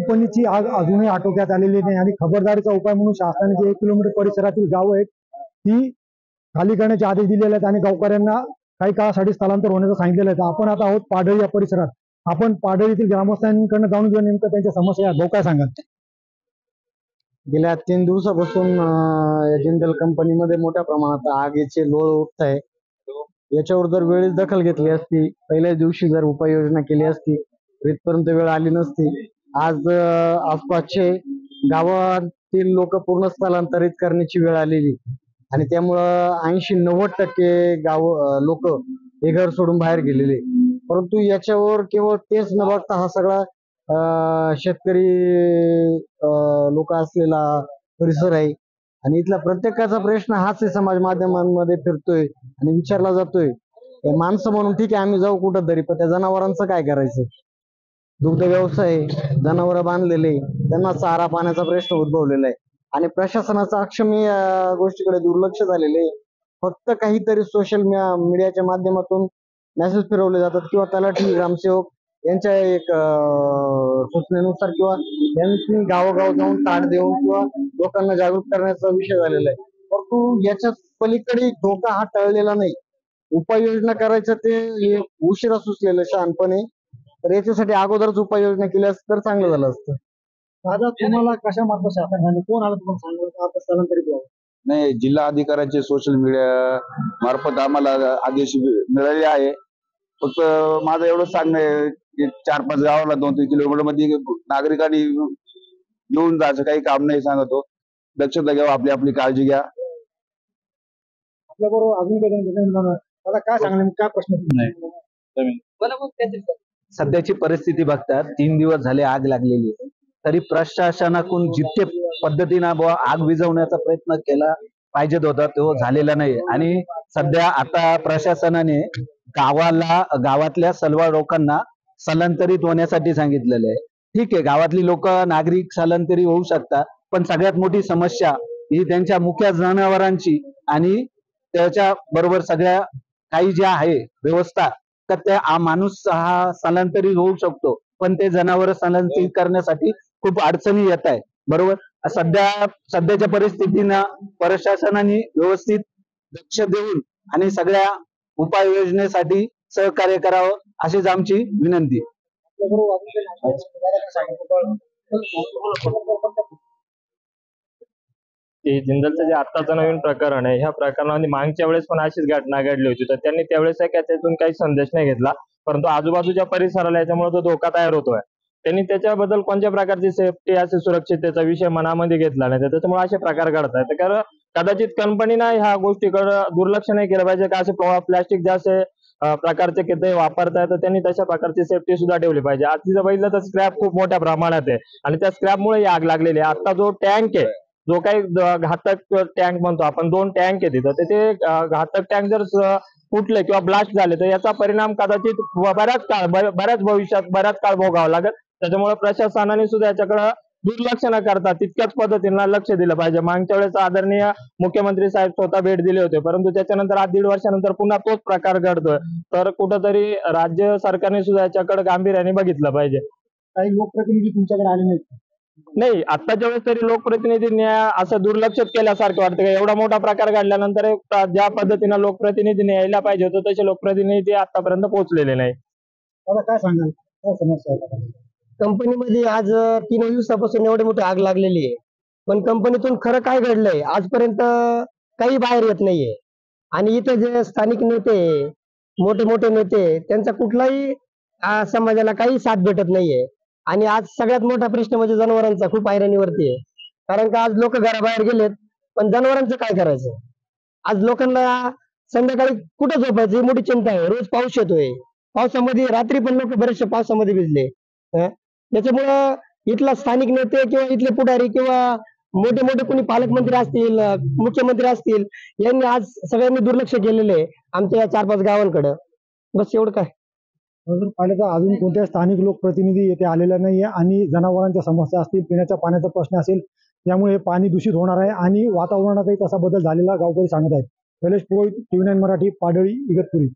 कंपनीची आग अजूनही आटोक्यात आलेली नाही आणि खबरदारीचा उपाय म्हणून शासनाने जे 1 किलोमीटर परिसरातील गावं आहेत ती खाली करण्याचे आदेश दिलेले आहेत आणि गावकऱ्यांना काही काळासाठी स्थलांतर होण्याचं सांगितलेलं आहे. आपण आता आहोत पाडळी या परिसरात. आपण पाडळीतील ग्रामस्थांकडून जाणून घेऊन नेमकं त्यांच्या समस्या भाऊ काय सांगाल? गेल्या 3 दिवसापासून जिंदल कंपनीमध्ये मोठ्या प्रमाणात आगीचे लोळ उठत आहे. याच्यावर जर वेळेस दखल घेतली असती, पहिल्याच दिवशी जर उपाययोजना केली असती तर इथपर्यंत वेळ आली नसती. आज आसपासचे गावातील लोक पूर्ण स्थलांतरित करण्याची वेळ आलेली आणि त्यामुळं 80-90% लोक हे घर सोडून बाहेर गेलेले. परंतु याच्यावर केवळ तेच न बघता हा सगळा शेतकरी लोक असलेला परिसर आहे आणि इथला प्रत्येकाचा प्रश्न हाच आहे, समाज माध्यमांमध्ये फिरतोय आणि विचारला जातोय. माणसं म्हणून ठीक आहे आम्ही जाऊ कुठं तरी, पण त्या जनावरांचं काय करायचं? दुग्ध व्यवसाय, जनावर बांधलेले, त्यांना चारा पाण्याचा प्रश्न उद्भवलेला आहे आणि प्रशासनाचं अक्षम्य या गोष्टीकडे दुर्लक्ष झालेलं आहे. फक्त काहीतरी सोशल मीडियाच्या माध्यमातून मेसेज फिरवले जातात किंवा तलाठी, ग्रामसेवक यांच्या एक सूचनेनुसार किंवा यांनी गावोगाव जाऊन ताट देऊन किंवा लोकांना जागृत करण्याचा विषय झालेला आहे. परंतु याच्या पलीकडे धोका हा टळलेला नाही. उपाययोजना करायचं ते उशिरा सुचलेलं शहाणपणे, तर याच्यासाठी अगोदरच उपाययोजना केली असती तर चांगलं झालं असतं. दादा तुम्हाला कशा मार्फत शासनाने कोण आलं तुम्हाला सांगितलं आता स्थलांतरित व्हावं? नाही, जिल्हा अधिकाऱ्यांचे सोशल मीडिया मार्फत आम्हाला आदेश मिळाले आहे. फक्त माझं एवढं सांगणं आहे की 4-5 गावाला 2-3 किलोमीटर मध्ये नागरिकांनी येऊन जायचं काही काम नाही सांगतो. दक्षता घ्यावं, आपली आपली काळजी घ्या. आपल्याबरोबर अजून काही दादा काय सांगणार, काय प्रश्न नाही सध्याची परिस्थिती बघता 3 दिवस झाले आग लागलेली आहे, तरी प्रशासनाकडून जितके पद्धतीनं आग विझवण्याचा प्रयत्न केला पाहिजे होता तो झालेला नाही. आणि सध्या आता प्रशासनाने गावातल्या सर्व लोकांना स्थलांतरित होण्यासाठी सांगितलेलं आहे. ठीक आहे, गावातली लोक नागरिक स्थलांतरित होऊ शकतात, पण सगळ्यात मोठी समस्या ही त्यांच्या मुख्य जनावरांची आणि त्याच्या बरोबर सगळ्या काही ज्या आहे व्यवस्था, तर त्या माणूस हा स्थलांतरित होऊ शकतो, पण ते जनावर स्थलांतरित करण्यासाठी खूप अडचणी येत आहे. बरोबर, सध्याच्या परिस्थितीनं प्रशासनाने व्यवस्थित लक्ष देऊन आणि सगळ्या उपाययोजनेसाठी सहकार्य करावं अशीच आमची विनंती. जिंदलचं जे आत्ताचं नवीन प्रकरण आहे, ह्या प्रकरणाने मागच्या वेळेस पण अशीच घटना घडली होती, तर त्यांनी त्यावेळेस त्यातून काही संदेश नाही घेतला. परंतु आजूबाजूच्या परिसराला याच्यामुळे जो धोका तयार होतोय, त्यांनी त्याच्याबद्दल कोणत्या प्रकारची सेफ्टी असे सुरक्षिततेचा विषय मनामध्ये घेतला नाही, त्याच्यामुळे असे प्रकार घडतात. कारण कदाचित कंपनीनं ह्या गोष्टीकडे दुर्लक्ष नाही केलं पाहिजे का असे प्लास्टिक जास्त प्रकारचे किती वापरताय, तर त्यांनी तशा प्रकारची सेफ्टी सुद्धा ठेवली पाहिजे. आज तिथं बघितलं तर स्क्रॅप खूप मोठ्या प्रमाणात आहे आणि त्या स्क्रॅपमुळे आग लागलेली आहे. आता जो टँक आहे, जो काही घातक टँक म्हणतो आपण, 2 टँक आहे तिथं, ते घातक टँक जर फुटले किंवा ब्लास्ट झाले तर याचा परिणाम कदाचित बऱ्याच भविष्यात बऱ्याच काळ भोगावा लागेल. त्याच्यामुळे प्रशासनाने सुद्धा याच्याकडे दुर्लक्ष न करता तितक्याच पद्धतीनं लक्ष दिलं पाहिजे. मागच्या वेळेस आदरणीय मुख्यमंत्री साहेब स्वतः भेट दिले होते, परंतु त्याच्यानंतर आज 1.5 वर्षानंतर पुन्हा तोच प्रकार घडतोय. तर कुठंतरी राज्य सरकारने सुद्धा याच्याकडे गांभीर्याने बघितलं पाहिजे. काही लोकप्रतिनिधी तुमच्याकडे आले नाहीत? नाही, आत्ताच्या वेळेस तरी लोकप्रतिनिधींनी असं दुर्लक्षित केल्यासारखं वाटतं. एवढा मोठा प्रकार घडल्यानंतर ज्या पद्धतीनं लोकप्रतिनिधींनी यायला पाहिजे होतं तसे लोकप्रतिनिधी आतापर्यंत पोहोचलेले नाही. दादा काय सांगाल, काय समस्या आहे? कंपनीमध्ये आज 3 दिवसापासून एवढी मोठी आग लागलेली आहे, पण कंपनीतून खरं काय घडलंय आजपर्यंत काही बाहेर येत नाहीये. आणि इथे जे स्थानिक नेते, मोठे मोठे नेते, त्यांचा कुठलाही समाजाला काही साथ भेटत नाहीये. आणि आज सगळ्यात मोठा प्रश्न म्हणजे जनावरांचा खूप हैराणीवरती आहे. कारण का आज लोक घराबाहेर गेलेत, पण जनावरांचं काय करायचं? आज लोकांना संध्याकाळी कुठं झोपायचं ही मोठी चिंता आहे. रोज पाऊस येतोय, पावसामध्ये रात्री पण लोक बरेचसे पावसामध्ये भिजले. त्याच्यामुळं इथला स्थानिक नेते किंवा इथले पुढारी किंवा मोठे मोठे कोणी पालकमंत्री असतील, मुख्यमंत्री असतील, यांनी आज सगळ्यांनी दुर्लक्ष केलेलं आहे आमच्या या 4-5 गावांकडे. बस एवढं काय. जर पाहिलं तर अजून कोणत्या स्थानिक लोकप्रतिनिधी येथे आलेला नाहीये आणि जनावरांच्या समस्या असतील, पिण्याच्या पाण्याचा प्रश्न असेल, त्यामुळे पाणी दूषित होणार आहे आणि वातावरणातही तसा बदल झालेला गावकरी सांगत आहेत. शैलेश पुरोहित, TV9 मराठी, पाडळी, इगतपुरी.